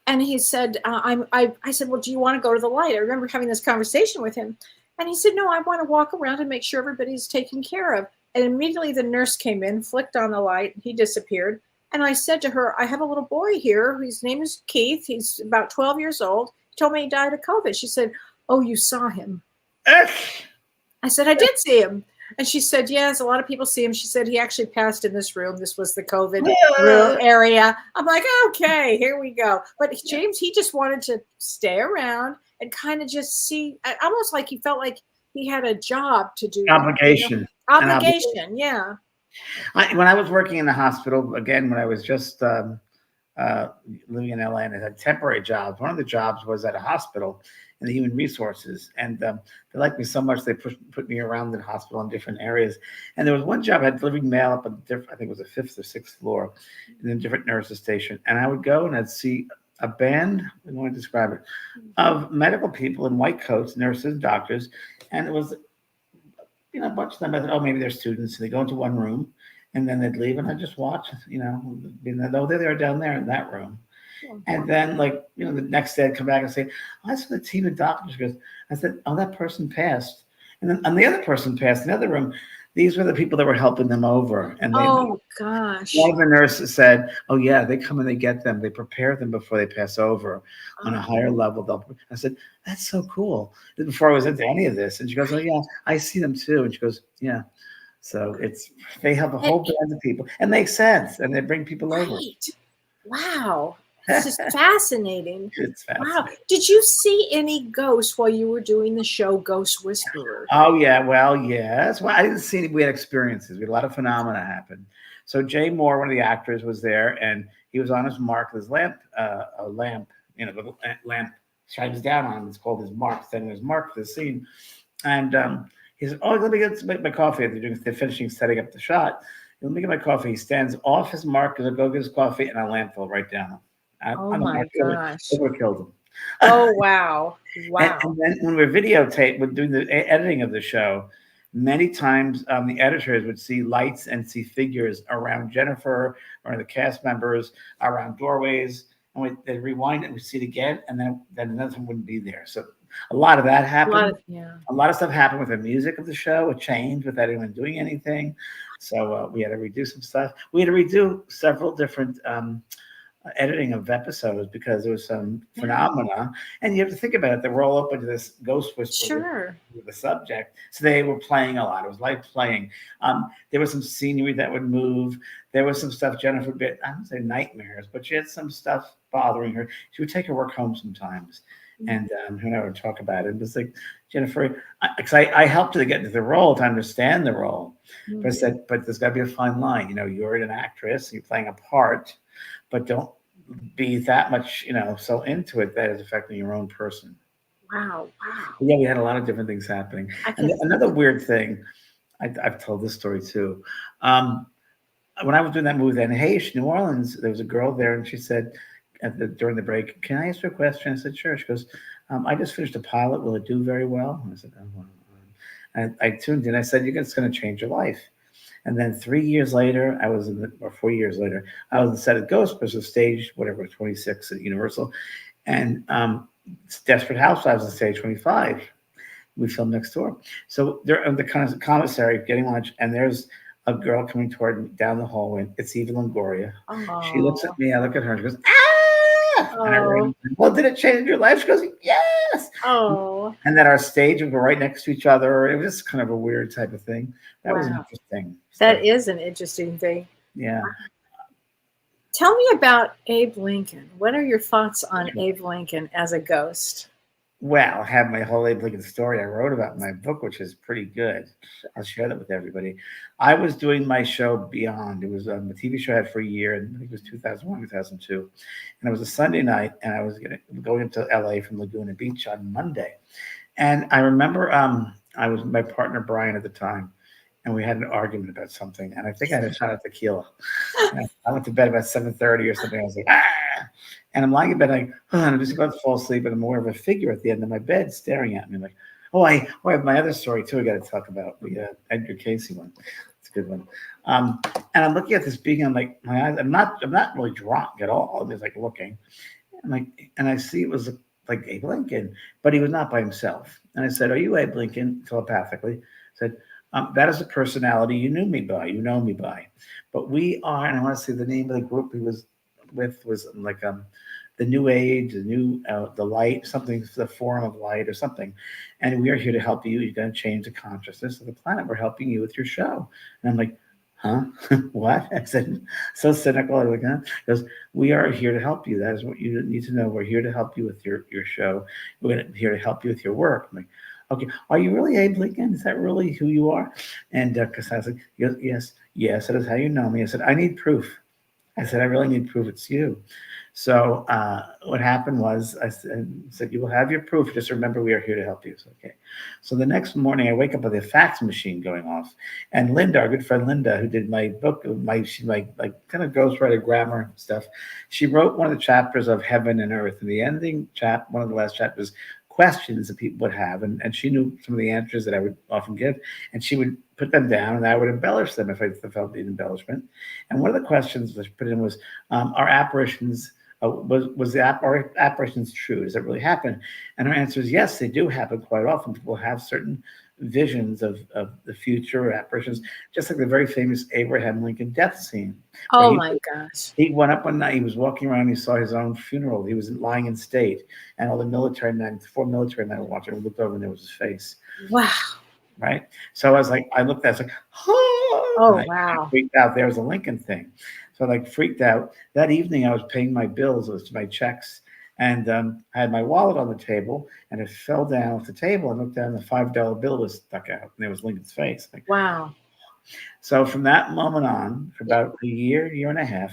And he said, I said, well, do you want to go to the light? I remember having this conversation with him. And he said, no, I want to walk around and make sure everybody's taken care of. And immediately the nurse came in, flicked on the light, and he disappeared. And I said to her, I have a little boy here. His name is Keith. He's about 12 years old. He told me he died of COVID. She said, oh, you saw him. I said, I did see him. And she said, yes, a lot of people see him. She said, he actually passed in this room. This was the COVID room area. I'm like, okay, here we go. But James, he just wanted to stay around and kind of just see, almost like he felt like he had a job to do. Obligation. Obligation, yeah. When I was working in the hospital, again, when I was just living in LA and I had temporary jobs, one of the jobs was at a hospital in the human resources. And they liked me so much, they put me around the hospital in different areas. And there was one job, I had delivering mail up on I think it was the 5th or 6th floor in a different nurses station. And I would go and I'd see a band, I don't want to describe it, of medical people in white coats, nurses, doctors. And it was, a bunch of them, I thought, oh, maybe they're students. And they go into one room and then they'd leave and I'd just watch, oh, they're down there in that room. And then, the next day I'd come back and say, oh, I saw the team of doctors. I said, oh, that person passed. And then the other person passed in the other room. These were the people that were helping them over. And gosh. One of the nurses said, oh, yeah, they come and they get them. They prepare them before they pass over on a higher level. I said, that's so cool. Before I was into any of this. And she goes, oh, yeah, I see them too. And she goes, yeah. So they have a whole band of people. And makes sense. And they bring people over. Wow. This is fascinating. It's fascinating. Wow. Did you see any ghosts while you were doing the show Ghost Whisperer? Oh, yeah. Well, yes. Well, I didn't see any. We had experiences. We had a lot of phenomena happen. So Jay Moore, one of the actors, was there, and he was on his mark with his lamp, the lamp shines down on him. It's called his mark, setting his mark for the scene. And he said, oh, let me make my coffee. They're finishing setting up the shot. Let me get my coffee. He stands off his mark, going to go get his coffee, and a lamp fell right down. Oh my gosh! It would have killed him. Oh wow! Wow! And then when we're when doing the editing of the show, many times the editors would see lights and see figures around Jennifer or the cast members around doorways, and they'd rewind it and we'd see it again, and then nothing wouldn't be there. So a lot of that happened. A lot of stuff happened with the music of the show. It changed without anyone doing anything. So we had to redo some stuff. We had to redo several different editing of episodes because there was some phenomena, and you have to think about it. They were all open to this ghost whisperer with the subject, so they were playing a lot. It was like playing. There was some scenery that would move. There was some stuff Jennifer bit. I don't say nightmares, but she had some stuff bothering her. She would take her work home sometimes, and her and I would talk about it. It was like, Jennifer, because I helped her to get into the role, to understand the role. But I said, but there's got to be a fine line. You're an actress, you're playing a part, but don't be that much, so into it that it's affecting your own person. Wow. Yeah, we had a lot of different things happening. And another weird thing, I've told this story too. When I was doing that movie in New Orleans, there was a girl there, and she said during the break, "Can I ask you a question?" I said, "Sure." She goes, "I just finished a pilot. Will it do very well?" And I said, "Oh." And I tuned in. I said, "It's going to change your life." And then 3 years later, or 4 years later, I was on the set of Ghostbusters, stage, 26 at Universal. And Desperate Housewives on stage 25. We filmed next door. So they're in the kind of commissary getting lunch, and there's a girl coming toward me down the hallway. It's Eva Longoria. Oh. She looks at me, I look at her, and she goes, "Ah!" And I ran, "Well, did it change your life?" She goes, "Yes." Oh. And then our stage would go right next to each other. It was just kind of a weird type of thing. That was interesting. That is an interesting thing. Yeah. Tell me about Abe Lincoln. What are your thoughts on Abe Lincoln as a ghost? Well, I have my whole Abe Lincoln story I wrote about in my book, which is pretty good. I'll share that with everybody. I was doing my show Beyond. It was a TV show I had for a year, and I think it was 2001, 2002. And it was a Sunday night, and I was going into LA from Laguna Beach on Monday. And I remember I was with my partner Brian at the time, and we had an argument about something. And I think I had a shot of tequila. And I went to bed about 7:30 or something. I was like, ah! And I'm lying in bed, like, oh, and I'm just about to fall asleep, and I'm aware of a figure at the end of my bed staring at me, like, I have my other story too. I got to talk about the Edgar Casey one. It's a good one. And I'm looking at this being, I'm like, my eyes. I'm not really drunk at all. I'm just like looking, and I see it was like Abe Lincoln, but he was not by himself. And I said, "Are you Abe Lincoln?" Telepathically, I said, "That is a personality you know me by, but we are." And I want to say the name of the group he was with was like the New Age, the Light, something, the Forum of Light or something. And we are here to help you. You're going to change the consciousness of the planet. We're helping you with your show. And I'm like, huh? What? I said, so cynical. I was like, huh? He goes, we are here to help you. That is what you need to know. We're here to help you with your show. We're here to help you with your work. I'm like, okay, are you really Abe Lincoln? Is that really who you are? And because I was like, yes, that is how you know me. I said, I need proof. I said, I really need proof it's you. So what happened was I said, you will have your proof. Just remember, we are here to help you. So, okay. So the next morning, I wake up with a fax machine going off. And Linda, our good friend Linda, who did my book, she like kind of ghostwriter grammar stuff. She wrote one of the chapters of Heaven and Earth. And the ending one of the last chapters, questions that people would have. And she knew some of the answers that I would often give. And she would put them down, and I would embellish them if I felt the embellishment. And one of the questions that she put in was, are apparitions... are apparitions true? Does it really happen? And her answer is yes, they do happen quite often. People have certain visions of the future apparitions, just like the very famous Abraham Lincoln death scene. Oh my gosh. He went up one night, he was walking around, he saw his own funeral. He was lying in state, and all the military men, 4 military men were watching, and looked over, and there was his face. Wow. Right? So I was like, I looked at it, I was like, oh, wow. I freaked out. There was a Lincoln thing. So I freaked out. That evening, I was paying my bills, it was my checks, and I had my wallet on the table, and it fell down off the table. I looked down, and the $5 bill was stuck out, and there was Lincoln's face. Like, wow. So from that moment on, for about a year and a half,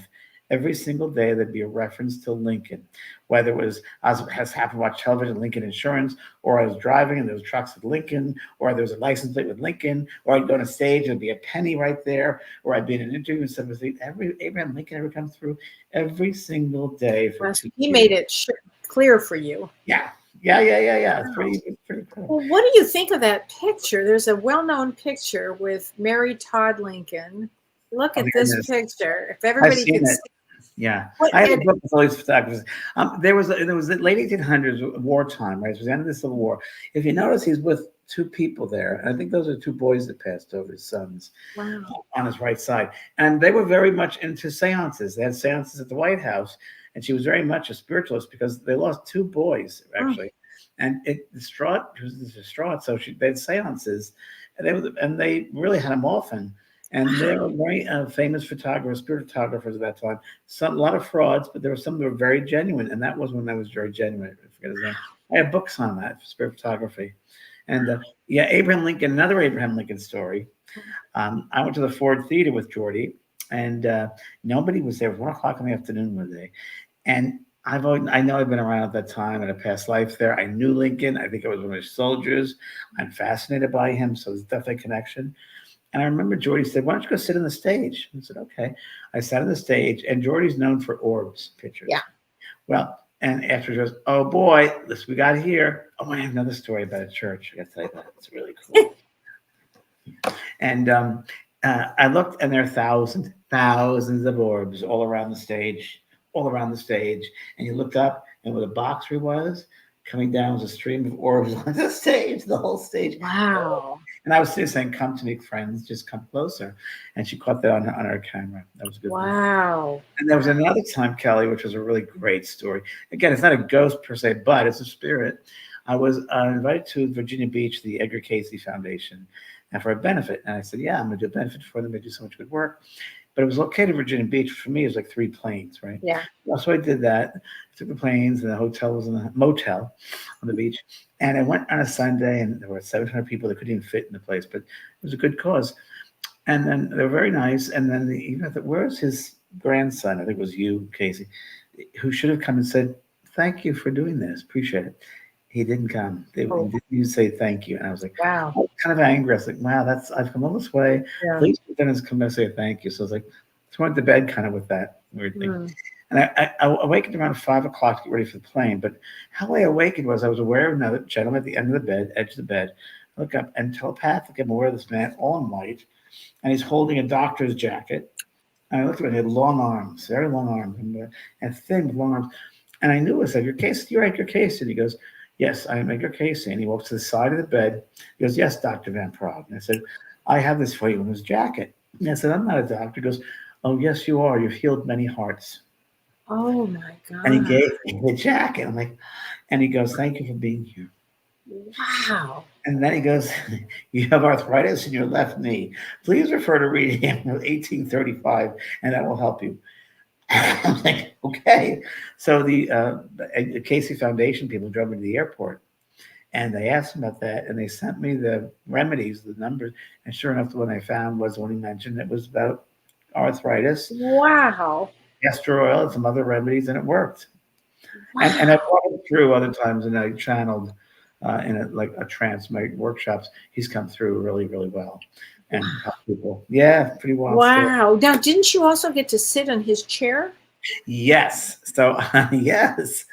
every single day there'd be a reference to Lincoln, whether it was, as has happened, watch television, Lincoln Insurance, or I was driving and there was trucks with Lincoln, or there was a license plate with Lincoln, or I'd go on a stage and there'd be a penny right there, or I'd be in an interview and somebody, Abraham Lincoln ever comes through every single day. He made it clear for you. Yeah. Wow. Pretty cool. Well, what do you think of that picture? There's a well-known picture with Mary Todd Lincoln. Look at this picture. If everybody could see. Yeah, I have a book with all these photographers. There was the late 1800s, wartime, right? It was the end of the Civil War. If you notice, he's with 2 people there, and I think those are 2 boys that passed over, his sons, on his right side. And they were very much into seances. They had seances at the White House, and she was very much a spiritualist because they lost 2 boys actually, and she was distraught. So they had seances, and they really had them often. And they were very famous photographers, spirit photographers at that time. A lot of frauds, but there were some that were very genuine. And that was when I was very genuine. I forget his name. I have books on that, spirit photography. And Abraham Lincoln, another Abraham Lincoln story. I went to the Ford Theater with Jordy, and nobody was there. It was 1:00 in the afternoon one day. And I know I've been around at that time in a past life there. I knew Lincoln. I think I was one of his soldiers. I'm fascinated by him. So there's definitely a connection. And I remember Jordy said, why don't you go sit on the stage? I said, okay. I sat on the stage, and Jordy's known for orbs pictures. Yeah. Well, and after she goes, oh boy, this we got here. Oh, I have another story about a church. I got to tell you that. It's really cool. And I looked, and there are thousands of orbs all around the stage. And you looked up, and where the boxer was, coming down was a stream of orbs on the stage, the whole stage. Wow. And I was still saying, come to me, friends, just come closer. And she caught that on her camera. That was a good. Wow. One. And there was another time, Kelly, which was a really great story. Again, it's not a ghost per se, but it's a spirit. I was invited to Virginia Beach, the Edgar Casey Foundation, and for a benefit. And I said, yeah, I'm going to do a benefit for them. They do so much good work. But it was located in Virginia Beach. For me, it was like 3 planes, right? Yeah. So I did that. I took the planes, and the hotel was in the motel on the beach. And I went on a Sunday, and there were 700 people that couldn't even fit in the place, but it was a good cause. And then they were very nice. And then where's his grandson? I think it was you, Casey, who should have come and said, thank you for doing this. Appreciate it. He didn't come. He Oh. didn't even say thank you. And I was like, Wow. I was kind of angry. I was like, wow, I've come all this way. Yeah. Please don't come and say thank you. So I was like, I went to bed kind of with that weird thing. Mm. And I awakened around 5 o'clock to get ready for the plane. But how I awakened was I was aware of another gentleman at the end of the bed, edge of the bed. I look up and telepathically I'm aware of this man, all in white, and he's holding a doctor's jacket. And I looked at him, he had long arms, very long arms, and thin, long arms. And I knew it was Edgar Cayce. You're Edgar Cayce. And he goes, yes, I am Edgar Cayce. And he walks to the side of the bed. He goes, yes, Dr. Van Praagh. And I said, I have this for you in his jacket. And I said, I'm not a doctor. He goes, oh, yes, you are. You've healed many hearts. Oh my God. And he gave me the jacket. I'm like, and he goes, thank you for being here. Wow. And then he goes, you have arthritis in your left knee. Please refer to reading 1835, and that will help you. I'm like, okay. So the Casey Foundation people drove me to the airport, and they asked me about that, and they sent me the remedies, the numbers, and sure enough, the one I found was the one he mentioned. It was about arthritis. Wow. Castor oil and some other remedies, and it worked. Wow. And I brought him through other times, and I channeled in a trance my workshops. He's come through really, really well, and helped people. Yeah, pretty wild. Wow. Now, didn't you also get to sit in his chair? Yes. So yes,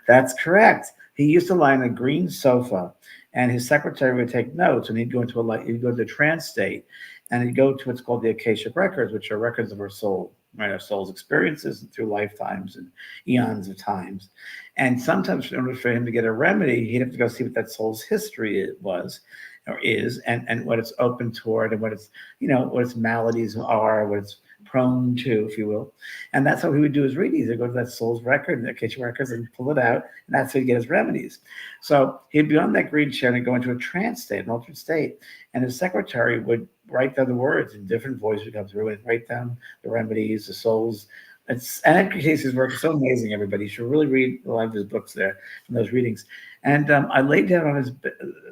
that's correct. He used to lie on a green sofa, and his secretary would take notes, and he'd go into the trance state, and he'd go to what's called the Akashic records, which are records of our soul, right? Our soul's experiences through lifetimes and eons of times. And sometimes, in order for him to get a remedy, he'd have to go see what that soul's history was, or is, and what it's open toward, and what its what its maladies are, what it's prone to, if you will. And that's how he would do his readings. He'd go to that soul's record, the kitchen records, and pull it out, and that's how he'd get his remedies. So he'd be on that green chair and he'd go into a trance state, an altered state, and his secretary would write down the words in different voices would come through and write down the remedies, the souls. And Edgar Cayce's work is so amazing, everybody. You should really read a lot of his books there from those readings. And I laid down on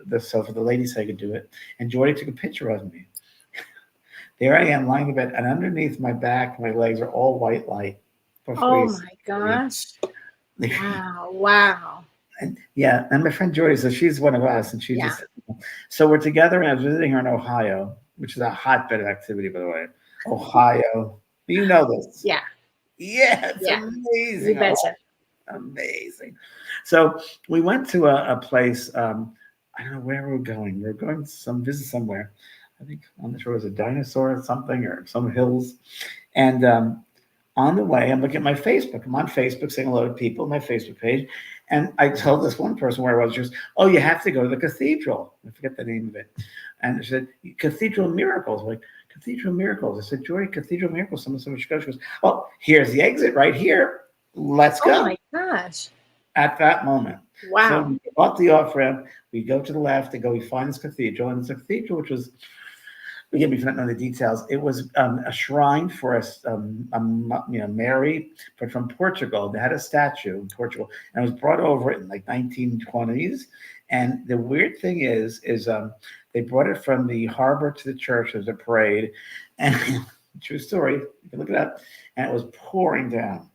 the sofa. The lady said I could do it. And Jordy took a picture of me. There I am lying in bed, and underneath my back, my legs are all white light. Oh my gosh. Wow. Wow. And yeah, and my friend Jordy says she's one of us, and so we're together, and I was visiting her in Ohio, which is a hotbed of activity, by the way. Ohio. You know this. Yeah. Yeah, it's amazing. You betcha. Amazing. So we went to a place, I don't know where we were going. We were going to visit somewhere. I think on this road was a dinosaur or something, or some hills. And on the way, I'm looking at my Facebook. I'm on Facebook saying hello to people, my Facebook page. And I told this one person where I was, she goes, oh, you have to go to the cathedral. I forget the name of it. And she said, Cathedral Miracles. I'm like, Cathedral Miracles. I said, Jory, Cathedral Miracles. Someone said, she goes, oh, here's the exit right here. Let's go. Oh my gosh. At that moment. Wow. So we bought the off ramp. We go to the left and we find this cathedral. And it's a cathedral, which was, forgive me for not knowing the details. It was a shrine for Mary, but from Portugal. They had a statue in Portugal, and it was brought over in like 1920s. And the weird thing is they brought it from the harbor to the church. There was a parade, and true story. You can look it up, and it was pouring down.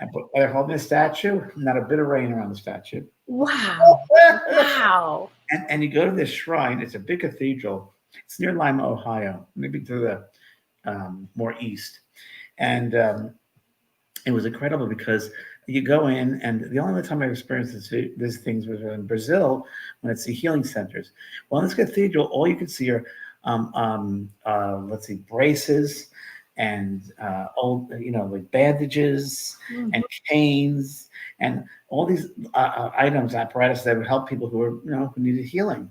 And they're holding the statue. Not a bit of rain around the statue. Wow! Wow! And you go to this shrine. It's a big cathedral. It's near Lima, Ohio, maybe to the more east. And it was incredible because you go in, and the only time I've experienced these things was in Brazil when it's the healing centers. Well, in this cathedral, all you can see are, braces and old, like bandages and canes and all these items, apparatus that would help people who needed healing.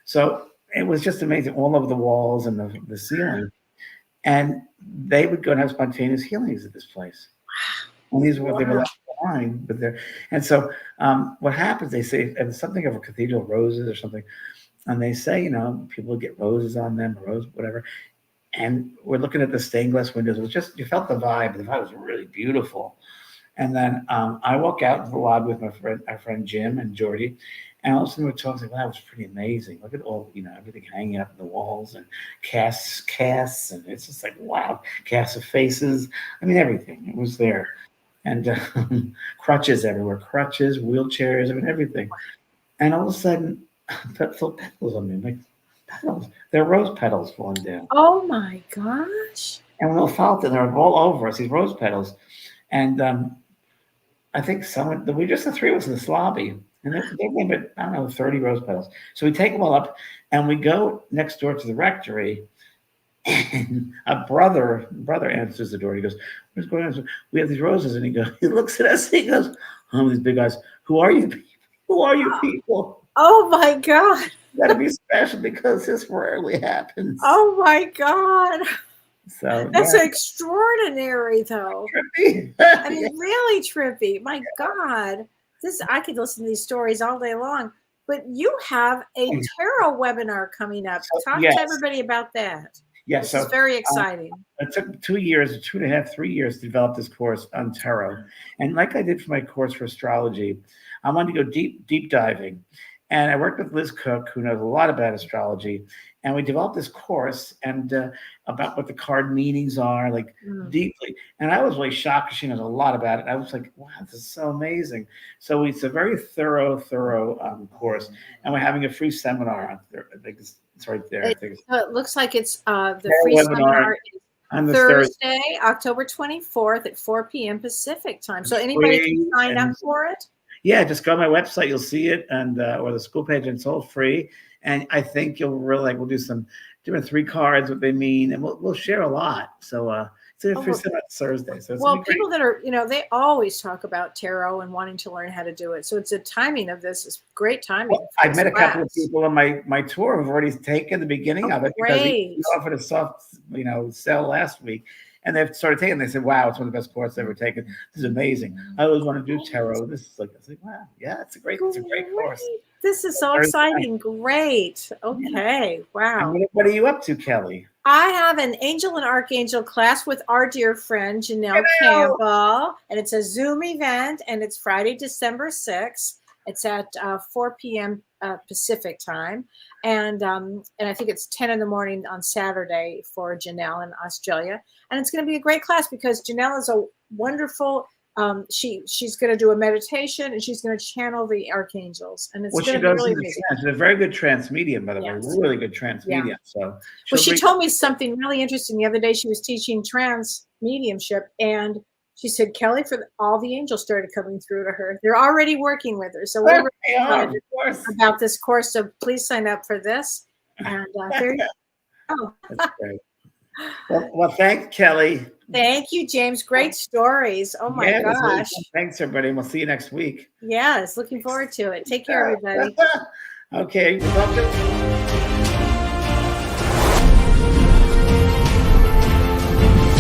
So it was just amazing, all over the walls and the ceiling. And they would go and have spontaneous healings at this place. And these were what they were left behind. And so what happens, they say, and something of a cathedral, roses or something, and they say, people get roses on them, whatever. And we're looking at the stained glass windows. It was just, you felt the vibe. The vibe was really beautiful. And then I walk out into the lobby with our friend Jim and Jordy, and all of a sudden we're talking, like, wow, that was pretty amazing. Look at all, everything hanging up in the walls and casts, and it's just like, wow, casts of faces. I mean, everything. It was there. and crutches everywhere, crutches, wheelchairs, I mean everything. And all of a sudden, petals on me, like petals. They're rose petals falling down. Oh my gosh! And we all felt it. They're all over us. These rose petals, and I think we just the three of us in this lobby, and they gave it, I don't know, 30 rose petals. So we take them all up, and we go next door to the rectory. And a brother answers the door. He goes, "What's going on?" We have these roses, and he looks at us. And he goes, "Oh, these big eyes. Who are you? Who are you people? Oh my God! You got to be special because this rarely happens." Oh my God! So That's extraordinary, though. trippy. I mean, really trippy. My God, I could listen to these stories all day long. But you have a tarot webinar coming up. Talk to everybody about that. Yes, this is very exciting. It took 2 years, 2.5, 3 years to develop this course on tarot. And like I did for my course for astrology, I wanted to go deep diving. And I worked with Liz Cook, who knows a lot about astrology. And we developed this course and about what the card meanings are, like deeply. And I was really shocked because she knows a lot about it. I was like, wow, this is so amazing. So it's a very thorough course. And we're having a free seminar on it's right there. So it looks like it's the free seminar on Thursday, October 24th at 4 p.m. Pacific time. So anybody can sign up for it? Yeah, just go on my website. You'll see it, and or the school page, and it's all free. And I think you'll really like. We'll do some different 3 cards, what they mean, and we'll share a lot. So it's a free seminar Thursday. So people that are, they always talk about tarot and wanting to learn how to do it. So it's a timing of this is great timing. Well, I've met a couple of people on my tour who've already taken the beginning of it because we offered a soft, sell last week. And they've started taking. They said, "Wow, it's one of the best courses I've ever taken. This is amazing. I always want to do tarot. This is like," I was like, "Wow, yeah, it's a great course." This is so exciting. Great. Okay. Wow. And what are you up to, Kelly? I have an Angel and Archangel class with our dear friend Janelle Campbell, and it's a Zoom event, and it's Friday, December 6th. It's at 4 p.m. Pacific time, and I think it's 10 in the morning on Saturday for Janelle in Australia. And it's going to be a great class because Janelle is a wonderful. She's going to do a meditation and she's going to channel the archangels, and it's going to be really amazing. She's a very good trance medium, by the way, really good trance medium. So, she told me something really interesting the other day. She was teaching trance mediumship, and she said, "Kelly, for all the angels started coming through to her. They're already working with her." So we're really excited about this course. So please sign up for this. And there you go. That's great. Well, thanks, Kelly. Thank you, James. Great stories. Oh my gosh. Thanks, everybody. We'll see you next week. Yes, looking forward to it. Take care, everybody. Okay. Welcome.